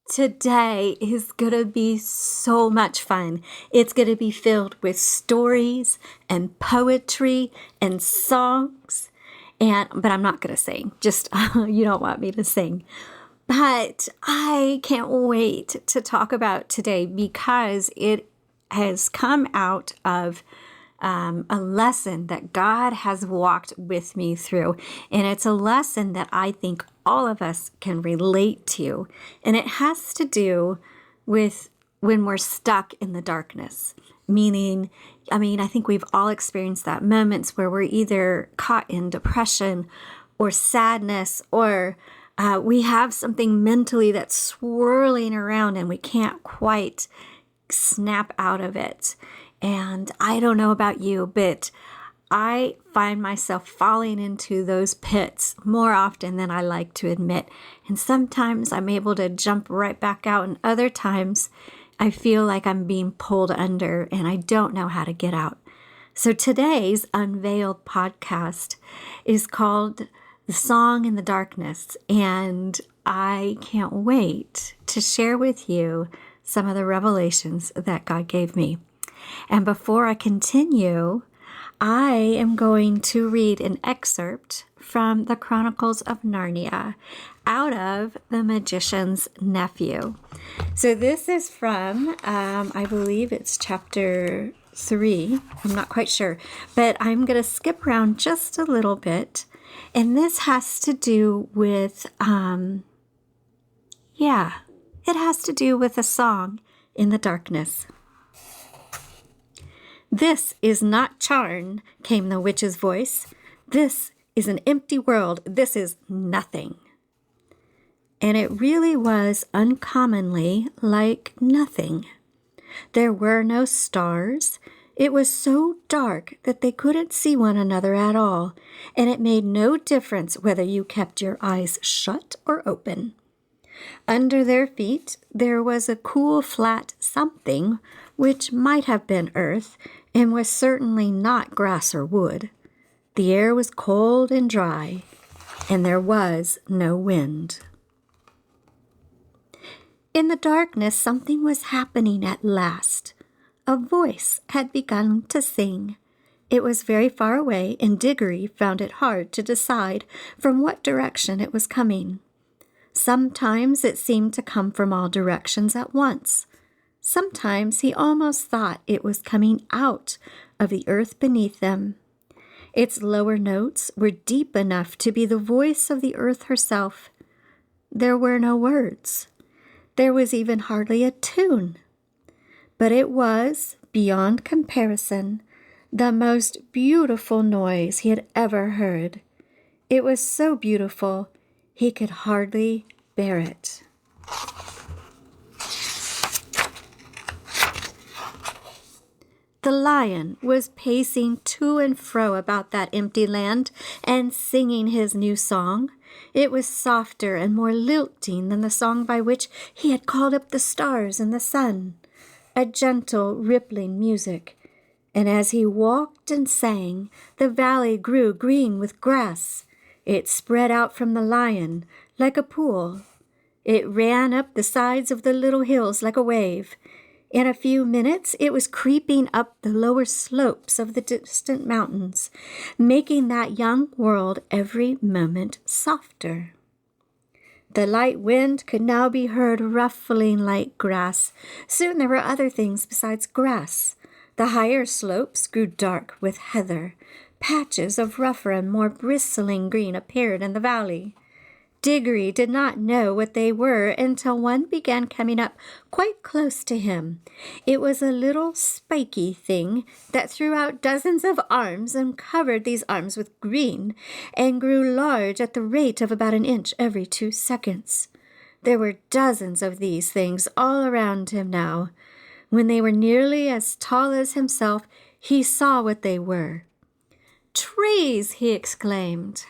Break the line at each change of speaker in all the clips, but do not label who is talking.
Today is going to be so much fun. It's going to be filled with stories and poetry and songs. But I'm not going to sing. Just, you don't want me to sing. But I can't wait to talk about today because it has come out of a lesson that God has walked with me through. And it's a lesson that I think all of us can relate to. And it has to do with when we're stuck in the darkness. Meaning, I think we've all experienced that moments where we're either caught in depression or sadness, or we have something mentally that's swirling around and we can't quite snap out of it. And I don't know about you, but I find myself falling into those pits more often than I like to admit. And sometimes I'm able to jump right back out, and other times I feel like I'm being pulled under and I don't know how to get out. So today's Unveiled podcast is called The Song in the Darkness, and I can't wait to share with you some of the revelations that God gave me. And before I continue, I am going to read an excerpt from the Chronicles of Narnia out of The Magician's Nephew. So this is from, I believe it's chapter 3. I'm not quite sure, but I'm going to skip around just a little bit. And this has to do with, it has to do with a song in the darkness. "This is not Charn," came the witch's voice. "This is an empty world. This is nothing." And it really was uncommonly like nothing. There were no stars. It was so dark that they couldn't see one another at all, and it made no difference whether you kept your eyes shut or open. Under their feet there was a cool, flat something, which might have been earth, and was certainly not grass or wood. The air was cold and dry, and there was no wind. In the darkness, something was happening at last. A voice had begun to sing. It was very far away, and Diggory found it hard to decide from what direction it was coming. Sometimes it seemed to come from all directions at once. Sometimes he almost thought it was coming out of the earth beneath them. Its lower notes were deep enough to be the voice of the earth herself. There were no words. There was even hardly a tune. But it was, beyond comparison, the most beautiful noise he had ever heard. It was so beautiful, he could hardly bear it. The lion was pacing to and fro about that empty land and singing his new song. It was softer and more lilting than the song by which he had called up the stars and the sun, a gentle, rippling music. And as he walked and sang, the valley grew green with grass. It spread out from the lion like a pool. It ran up the sides of the little hills like a wave. In a few minutes, it was creeping up the lower slopes of the distant mountains, making that young world every moment softer. The light wind could now be heard ruffling like grass. Soon there were other things besides grass. The higher slopes grew dark with heather. Patches of rougher and more bristling green appeared in the valley. Diggory did not know what they were until one began coming up quite close to him. It was a little spiky thing that threw out dozens of arms and covered these arms with green and grew large at the rate of about an inch every 2 seconds. There were dozens of these things all around him now. When they were nearly as tall as himself, he saw what they were. "Trees!" he exclaimed.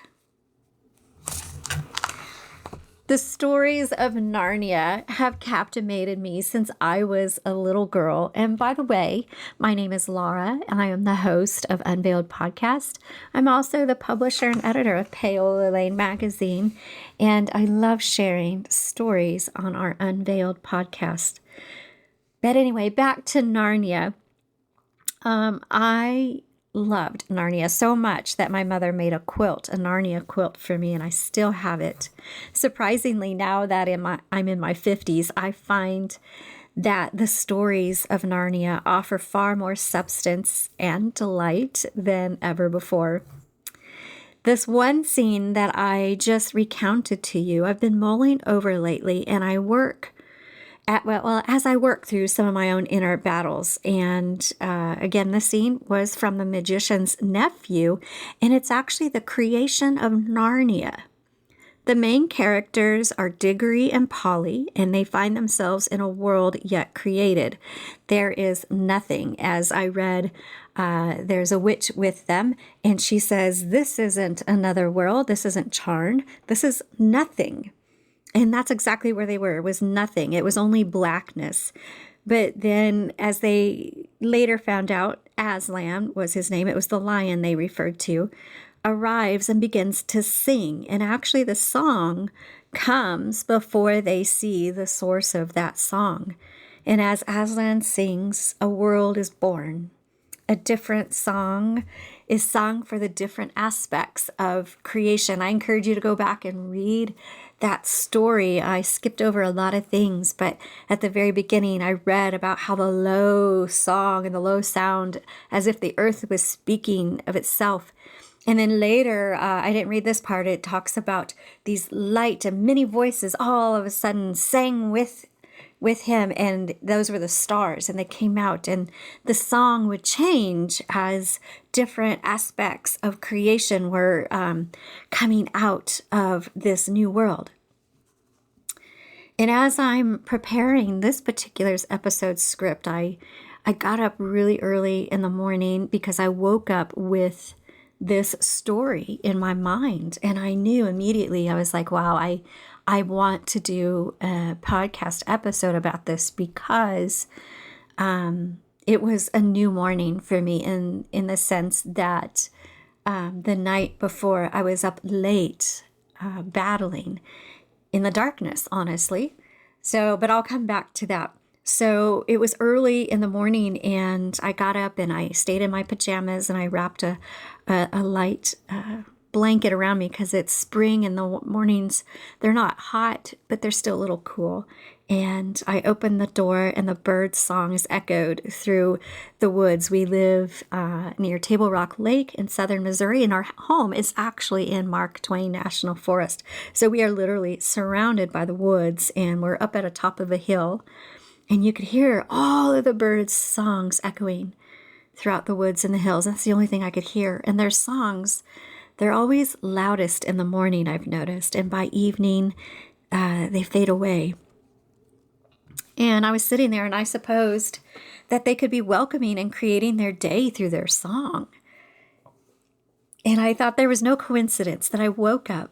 The stories of Narnia have captivated me since I was a little girl. And by the way, my name is Laura, and I am the host of Unveiled Podcast. I'm also the publisher and editor of Paola Lane magazine, and I love sharing stories on our Unveiled podcast. But anyway, back to Narnia. I loved Narnia so much that my mother made a Narnia quilt for me, and I still have it. Surprisingly, now that I'm in my 50s, I find that the stories of Narnia offer far more substance and delight than ever before. This one scene that I just recounted to you, I've been mulling over lately, and as I work through some of my own inner battles. And again, the scene was from the magician's Nephew, and it's actually the creation of Narnia. The main characters are Diggory and Polly, and they find themselves in a world yet created. There is nothing. As I read, there's a witch with them, and she says, "This isn't another world. This isn't Charn. This is nothing." And that's exactly where they were. It was nothing. It was only blackness. But then, as they later found out, Aslan was his name. It was the lion they referred to, arrives and begins to sing. And actually, the song comes before they see the source of that song. And as Aslan sings, a world is born. A different song is sung for the different aspects of creation. I encourage you to go back and read that story. I skipped over a lot of things, but at the very beginning, I read about how the low song and the low sound, as if the earth was speaking of itself. And then later, I didn't read this part, it talks about these light and many voices all of a sudden sang with him, and those were the stars, and they came out, and the song would change as different aspects of creation were coming out of this new world. And as I'm preparing this particular episode script, I got up really early in the morning because I woke up with this story in my mind, and I knew immediately, I was like, wow, I want to do a podcast episode about this because it was a new morning for me in the sense that the night before I was up late battling in the darkness, honestly. But I'll come back to that. So it was early in the morning, and I got up and I stayed in my pajamas, and I wrapped a light blanket around me because it's spring and the mornings, they're not hot, but they're still a little cool. And I opened the door, and the bird songs echoed through the woods. We live near Table Rock Lake in southern Missouri, and our home is actually in Mark Twain National Forest. So we are literally surrounded by the woods, and we're up at the top of a hill, and you could hear all of the birds' songs echoing throughout the woods and the hills. That's the only thing I could hear. And their songs, they're always loudest in the morning, I've noticed, and by evening, they fade away. And I was sitting there, and I supposed that they could be welcoming and creating their day through their song. And I thought there was no coincidence that I woke up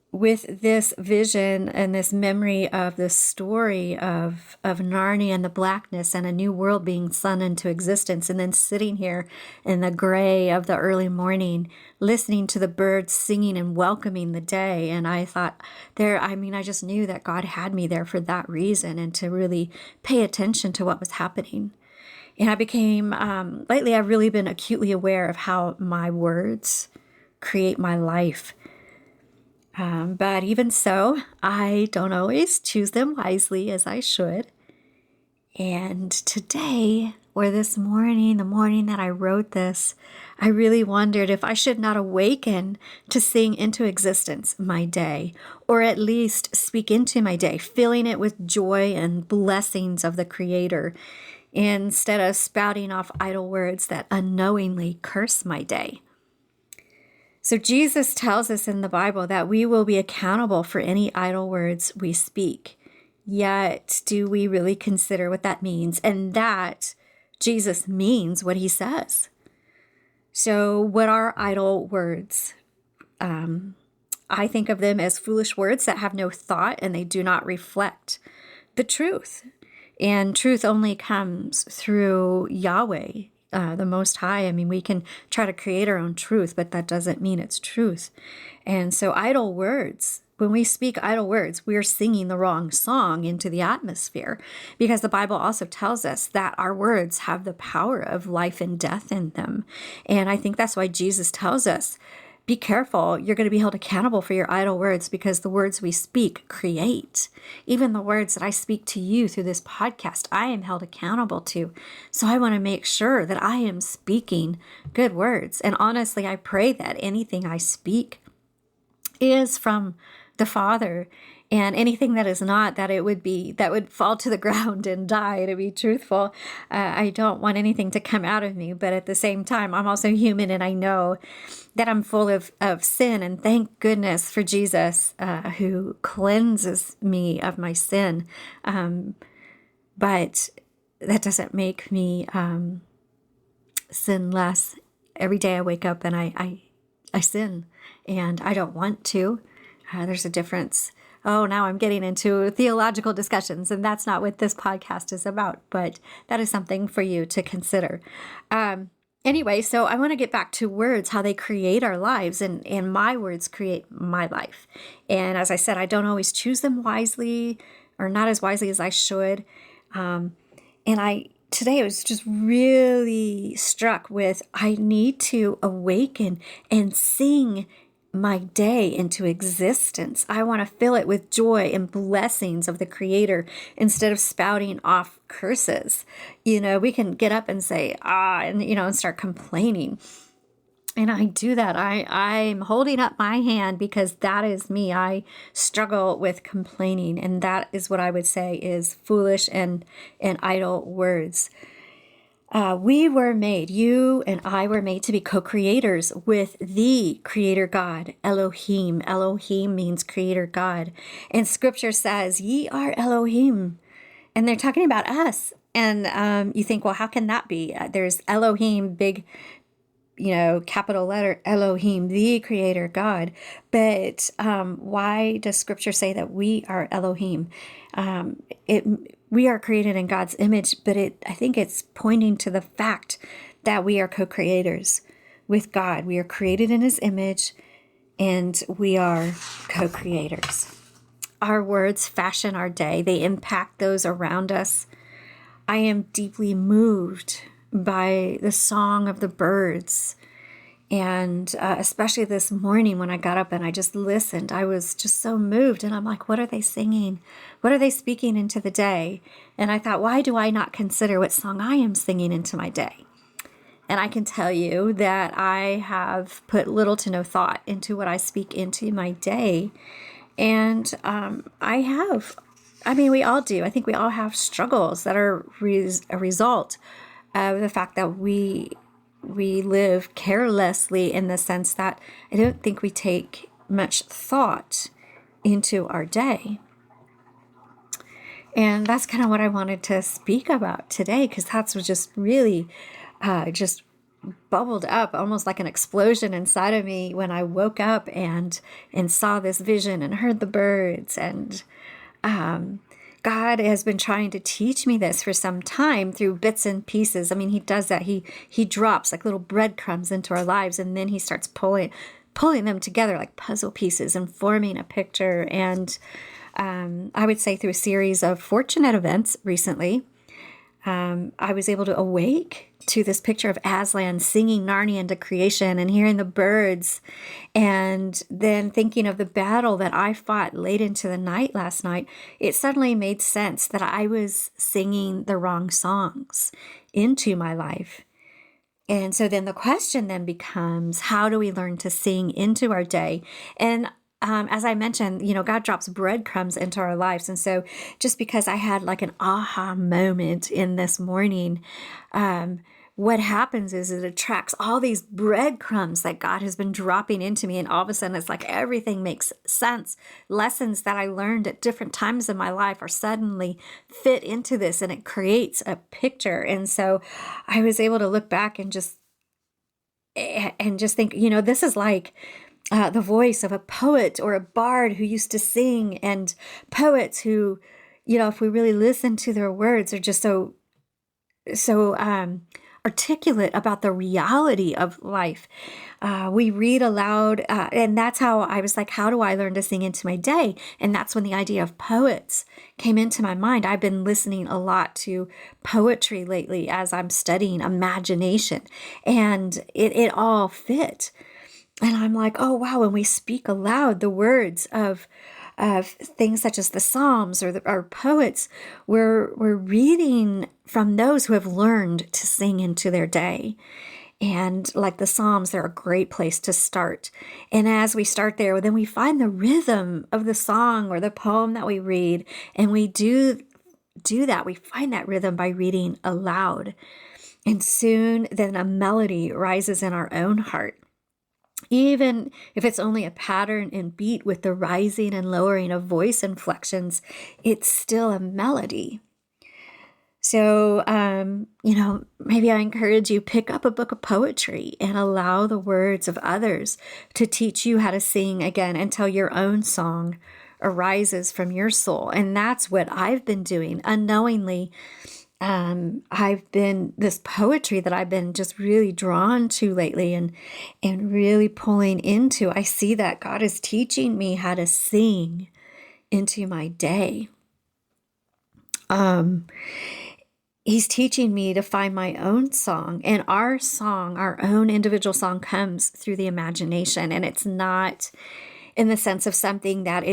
with this vision and this memory of the story of Narnia and the blackness and a new world being spun into existence, and then sitting here in the gray of the early morning, listening to the birds singing and welcoming the day. And I thought I just knew that God had me there for that reason, and to really pay attention to what was happening. And I became, lately I've really been acutely aware of how my words create my life. But even so, I don't always choose them wisely as I should. And today, or this morning, the morning that I wrote this, I really wondered if I should not awaken to sing into existence my day, or at least speak into my day, filling it with joy and blessings of the Creator, instead of spouting off idle words that unknowingly curse my day. So Jesus tells us in the Bible that we will be accountable for any idle words we speak. Yet, do we really consider what that means? And that Jesus means what he says. So what are idle words? I think of them as foolish words that have no thought and they do not reflect the truth. And truth only comes through Yahweh, the Most High. I mean, we can try to create our own truth, but that doesn't mean it's truth. And so idle words, when we speak idle words, we're singing the wrong song into the atmosphere, because the Bible also tells us that our words have the power of life and death in them. And I think that's why Jesus tells us, be careful, you're going to be held accountable for your idle words, because the words we speak create. Even the words that I speak to you through this podcast, I am held accountable to. So I want to make sure that I am speaking good words. And honestly, I pray that anything I speak is from the Father, and anything that is not, that would fall to the ground and die, to be truthful. I don't want anything to come out of me, but at the same time, I'm also human, and I know that I'm full of sin, and thank goodness for Jesus, who cleanses me of my sin. But that doesn't make me sin less. Every day I wake up and I sin, and I don't want to. There's a difference. Oh, now I'm getting into theological discussions, and that's not what this podcast is about, but that is something for you to consider. Anyway, so I want to get back to words, how they create our lives, and my words create my life. And as I said, I don't always choose them wisely, or not as wisely as I should. Today I was just really struck with, I need to awaken and sing my day into existence. I want to fill it with joy and blessings of the Creator instead of spouting off curses. We can get up and say, and start complaining. And I do that. I'm holding up my hand because that is me. I struggle with complaining. And that is what I would say is foolish and idle words. We were made, you and I were made to be co-creators with the Creator God, Elohim. Elohim means Creator God. And Scripture says, ye are Elohim. And they're talking about us. And you think, well, how can that be? There's Elohim, big, capital letter Elohim, the Creator God. But why does Scripture say that we are Elohim? We are created in God's image, but I think it's pointing to the fact that we are co-creators with God. We are created in His image, and we are co-creators. Our words fashion our day. They impact those around us. I am deeply moved by the song of the birds. And especially this morning when I got up and I just listened, I was just so moved. And I'm like, what are they singing? What are they speaking into the day? And I thought, why do I not consider what song I am singing into my day? And I can tell you that I have put little to no thought into what I speak into my day. And we all do. I think we all have struggles that are a result of the fact that we live carelessly, in the sense that I don't think we take much thought into our day. And that's kind of what I wanted to speak about today, because that's what just really just bubbled up, almost like an explosion inside of me when I woke up and saw this vision and heard the birds. And God has been trying to teach me this for some time through bits and pieces. I mean, He does that. He drops like little breadcrumbs into our lives, and then He starts pulling them together like puzzle pieces and forming a picture. And I would say through a series of fortunate events recently, I was able to awake to this picture of Aslan singing Narnia into creation and hearing the birds, and then thinking of the battle that I fought late into the night last night. It suddenly made sense that I was singing the wrong songs into my life. And so then the question then becomes, how do we learn to sing into our day? And as I mentioned, God drops breadcrumbs into our lives. And so just because I had like an aha moment in this morning, what happens is it attracts all these breadcrumbs that God has been dropping into me. And all of a sudden it's like everything makes sense. Lessons that I learned at different times in my life are suddenly fit into this, and it creates a picture. And so I was able to look back and just think, this is like the voice of a poet or a bard who used to sing, and poets who, if we really listen to their words, are just so articulate about the reality of life. We read aloud, and that's how I was like, how do I learn to sing into my day? And that's when the idea of poets came into my mind. I've been listening a lot to poetry lately as I'm studying imagination, and it all fit. And I'm like, oh wow, when we speak aloud the words of things such as the Psalms or poets, we're reading from those who have learned to sing into their day. And like the Psalms, they're a great place to start. And as we start there, then we find the rhythm of the song or the poem that we read, and we do that. We find that rhythm by reading aloud. And soon then a melody rises in our own heart. Even if it's only a pattern and beat with the rising and lowering of voice inflections, it's still a melody. So, maybe I encourage you, pick up a book of poetry and allow the words of others to teach you how to sing again until your own song arises from your soul. And that's what I've been doing unknowingly. This poetry that I've been just really drawn to lately and really pulling into. I see that God is teaching me how to sing into my day. He's teaching me to find my own song, and our song, our own individual song, comes through the imagination, and it's not in the sense of something that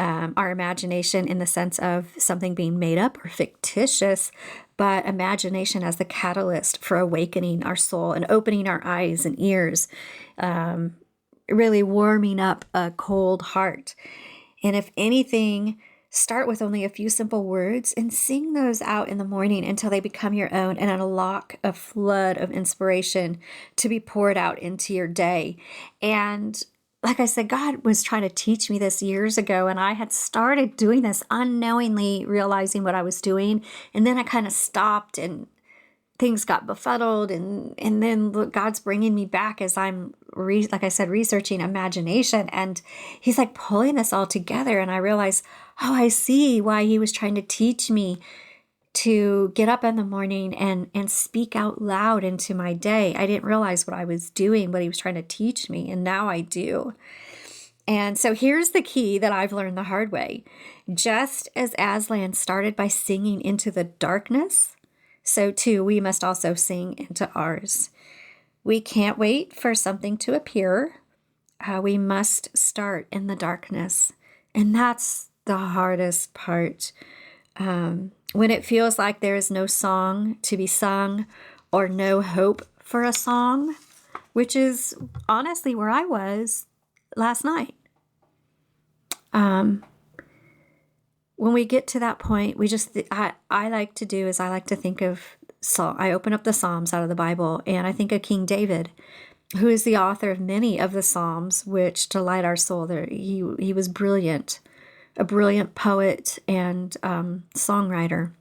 our imagination in the sense of something being made up or fictitious, but imagination as the catalyst for awakening our soul and opening our eyes and ears, really warming up a cold heart. And if anything, start with only a few simple words and sing those out in the morning until they become your own and unlock a flood of inspiration to be poured out into your day. And like I said, God was trying to teach me this years ago, and I had started doing this unknowingly, realizing what I was doing. And then I kind of stopped and things got befuddled. And then God's bringing me back as I'm, like I said, researching imagination. And he's like pulling this all together. And I realized, oh, I see why he was trying to teach me to get up in the morning and speak out loud into my day. I didn't realize what I was doing, what he was trying to teach me, and now I do. And so here's the key that I've learned the hard way. Just as Aslan started by singing into the darkness, so too we must also sing into ours. We can't wait for something to appear. We must start in the darkness. And that's the hardest part. When it feels like there is no song to be sung or no hope for a song, which is honestly where I was last night. When we get to that point, I like to do is I like to think of, I open up the Psalms out of the Bible, and I think of King David, who is the author of many of the Psalms, which delight our soul. He was brilliant. A brilliant poet and songwriter.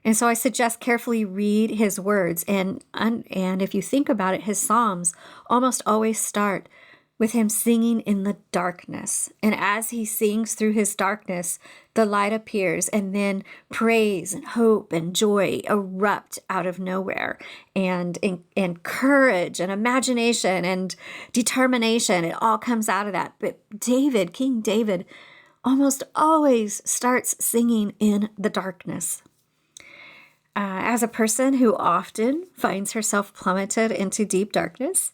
And so I suggest carefully read his words. And if you think about it, his Psalms almost always start with him singing in the darkness. And as he sings through his darkness, the light appears, and then praise and hope and joy erupt out of nowhere, and courage and imagination and determination. It all comes out of that. But King David, almost always starts singing in the darkness. As a person who often finds herself plummeted into deep darkness,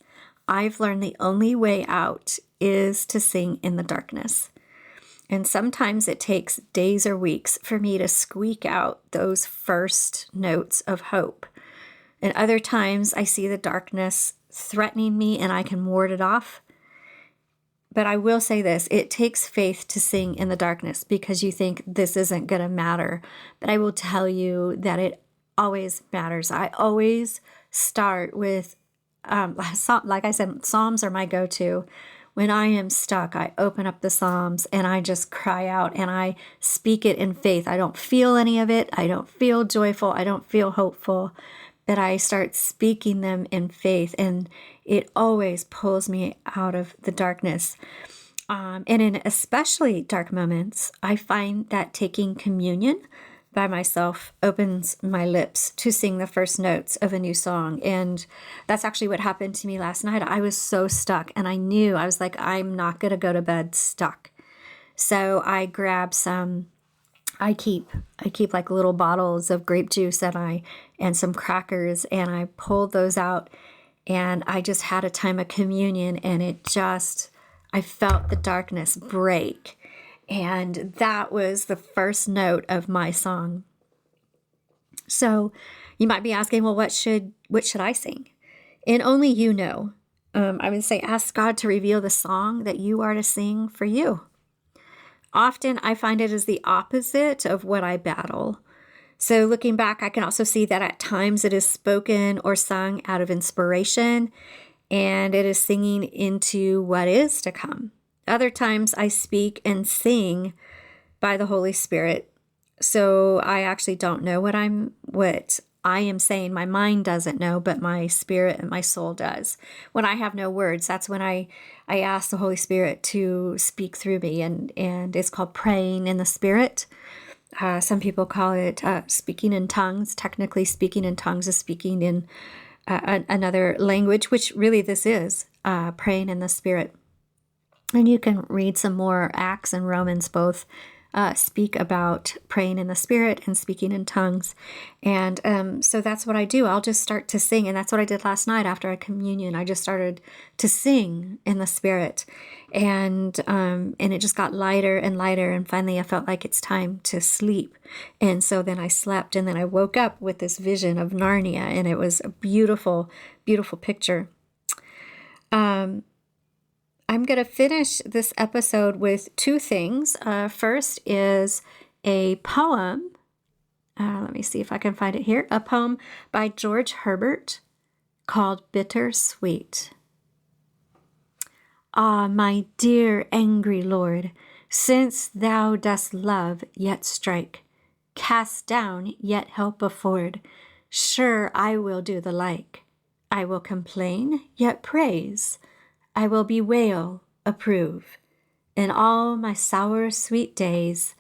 I've learned the only way out is to sing in the darkness. And sometimes it takes days or weeks for me to squeak out those first notes of hope. And other times I see the darkness threatening me and I can ward it off. But I will say this, it takes faith to sing in the darkness because you think this isn't going to matter. But I will tell you that it always matters. I always start with like I said, Psalms are my go-to. When I am stuck, I open up the Psalms and I just cry out and I speak it in faith. I don't feel any of it. I don't feel joyful. I don't feel hopeful. that I start speaking them in faith, and it always pulls me out of the darkness. And in especially dark moments, I find that taking communion by myself opens my lips to sing the first notes of a new song. And that's actually what happened to me last night. I was so stuck, and I was like, I'm not going to go to bed stuck. So I grabbed some, I keep like little bottles of grape juice and some crackers, and I pulled those out, and I just had a time of communion, and I felt the darkness break. And that was the first note of my song. So you might be asking, well, what should I sing? And only you know. I would say ask God to reveal the song that you are to sing for you. Often I find it is the opposite of what I battle. So looking back, I can also see that at times it is spoken or sung out of inspiration, and it is singing into what is to come. Other times I speak and sing by the Holy Spirit. So I actually don't know what I am saying. My mind doesn't know, but my spirit and my soul does. When I have no words, that's when I ask the Holy Spirit to speak through me, and it's called praying in the Spirit. Some people call it speaking in tongues. Technically, speaking in tongues is speaking in another language, which really this is praying in the Spirit. And you can read some more. Acts and Romans both speak about praying in the Spirit and speaking in tongues. And so that's what I do. I'll just start to sing. And that's what I did last night after I communion. I just started to sing in the Spirit. And it just got lighter and lighter. And finally I felt like it's time to sleep. And so then I slept, and then I woke up with this vision of Narnia. And it was a beautiful, beautiful picture. I'm going to finish this episode with two things. First is a poem. Let me see if I can find it here. A poem by George Herbert called Bittersweet. Ah, my dear angry Lord, since thou dost love yet strike, cast down yet help afford, sure I will do the like. I will complain yet praise, I will bewail, approve. In all my sour, sweet days,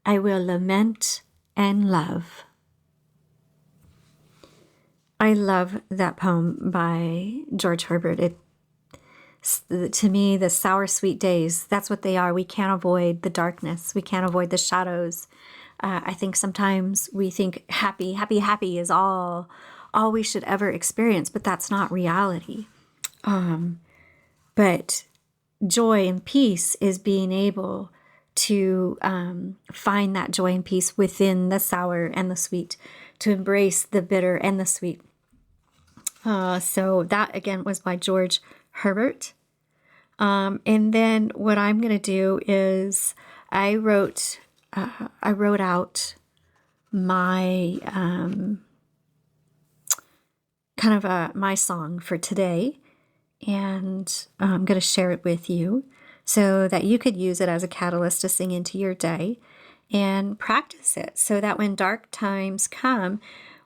I will lament and love. I love that poem by George Herbert. To me, the sour, sweet days, that's what they are. We can't avoid the darkness. We can't avoid the shadows. I think sometimes we think happy is all we should ever experience, but that's not reality. But joy and peace is being able to find that joy and peace within the sour and the sweet, to embrace the bitter and the sweet. So that, again, was by George Herbert. And then what I'm going to do is I wrote out my my song for today. And I'm going to share it with you so that you could use it as a catalyst to sing into your day and practice it, so that when dark times come,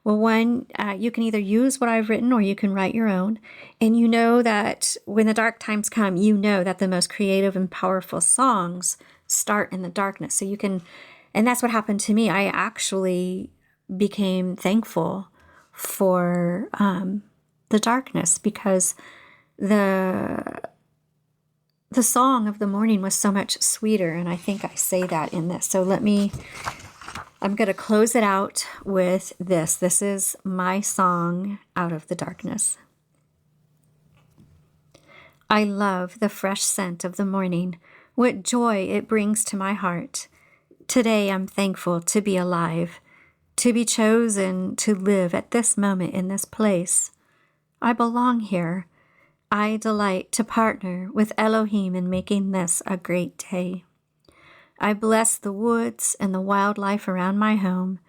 you can either use what I've written or you can write your own. And you know that when the dark times come, you know that the most creative and powerful songs start in the darkness. So you can, and that's what happened to me. I actually became thankful for the darkness, because the song of the morning was so much sweeter, and I think I say that in this. So I'm going to close it out with this. This is my song out of the darkness. I love the fresh scent of the morning. What joy it brings to my heart. Today I'm thankful to be alive, to be chosen to live at this moment in this place. I belong here. I delight to partner with Elohim in making this a great day. I bless the woods and the wildlife around my home.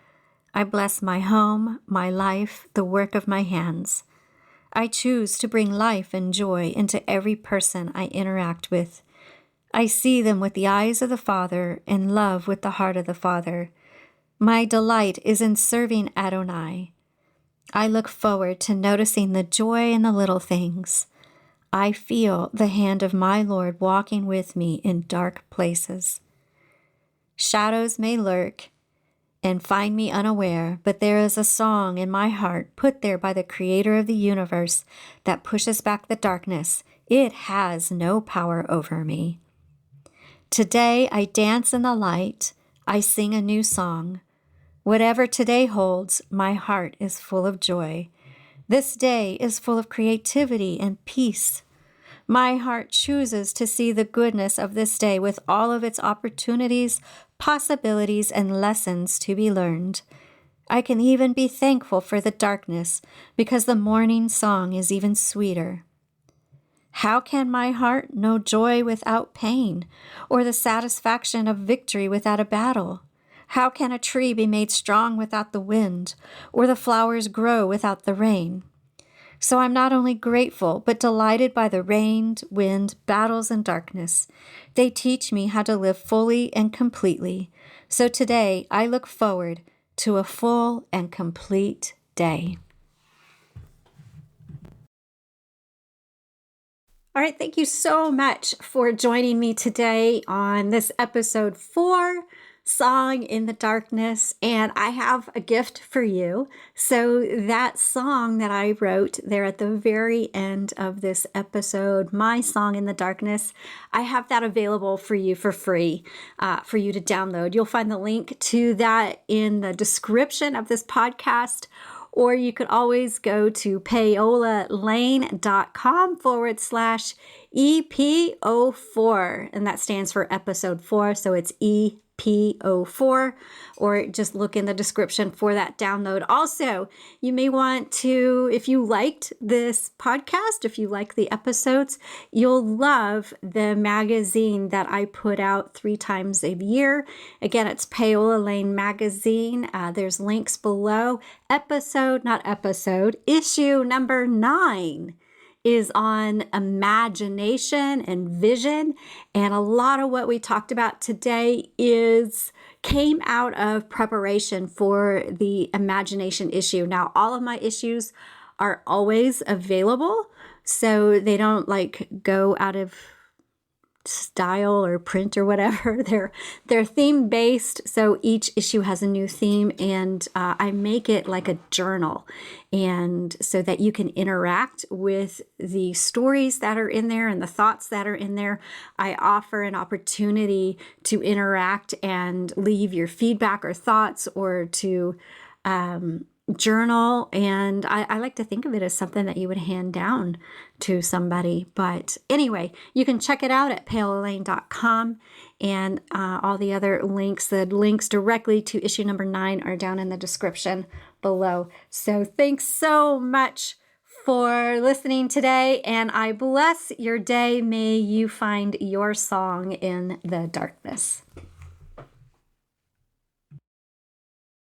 I bless my home, my life, the work of my hands. I choose to bring life and joy into every person I interact with. I see them with the eyes of the Father and love with the heart of the Father. My delight is in serving Adonai. I look forward to noticing the joy in the little things. I feel the hand of my Lord walking with me in dark places. Shadows may lurk and find me unaware, but there is a song in my heart put there by the Creator of the universe that pushes back the darkness. It has no power over me. Today I dance in the light. I sing a new song. Whatever today holds, my heart is full of joy. This day is full of creativity and peace. My heart chooses to see the goodness of this day with all of its opportunities, possibilities, and lessons to be learned. I can even be thankful for the darkness because the morning song is even sweeter. How can my heart know joy without pain, or the satisfaction of victory without a battle? How can a tree be made strong without the wind, or the flowers grow without the rain? So I'm not only grateful, but delighted by the rain, wind, battles, and darkness. They teach me how to live fully and completely. So today I look forward to a full and complete day. All right, thank you so much for joining me today on this episode 4, Song in the Darkness, and I have a gift for you. So that song that I wrote there at the very end of this episode, My Song in the Darkness, I have that available for you for free for you to download. You'll find the link to that in the description of this podcast, or you could always go to payolalane.com/EP04, and that stands for episode 4, so it's EP04, or just look in the description for that download. Also, you may want to, if you liked this podcast, if you like the episodes, you'll love the magazine that I put out 3 times a year. Again, it's Payola Lane Magazine. There's links below. Issue number 9 is on imagination and vision. And a lot of what we talked about today came out of preparation for the imagination issue. Now, all of my issues are always available, so they don't go out of style or print or whatever. They're theme based, so each issue has a new theme, and I make it like a journal, and so that you can interact with the stories that are in there and the thoughts that are in there. I offer an opportunity to interact and leave your feedback or thoughts, or to journal, and I like to think of it as something that you would hand down to somebody. But anyway, you can check it out at payolalane.com, and all the other links, the links directly to issue number 9 are down in the description below. So thanks so much for listening today, and I bless your day. May you find your song in the darkness.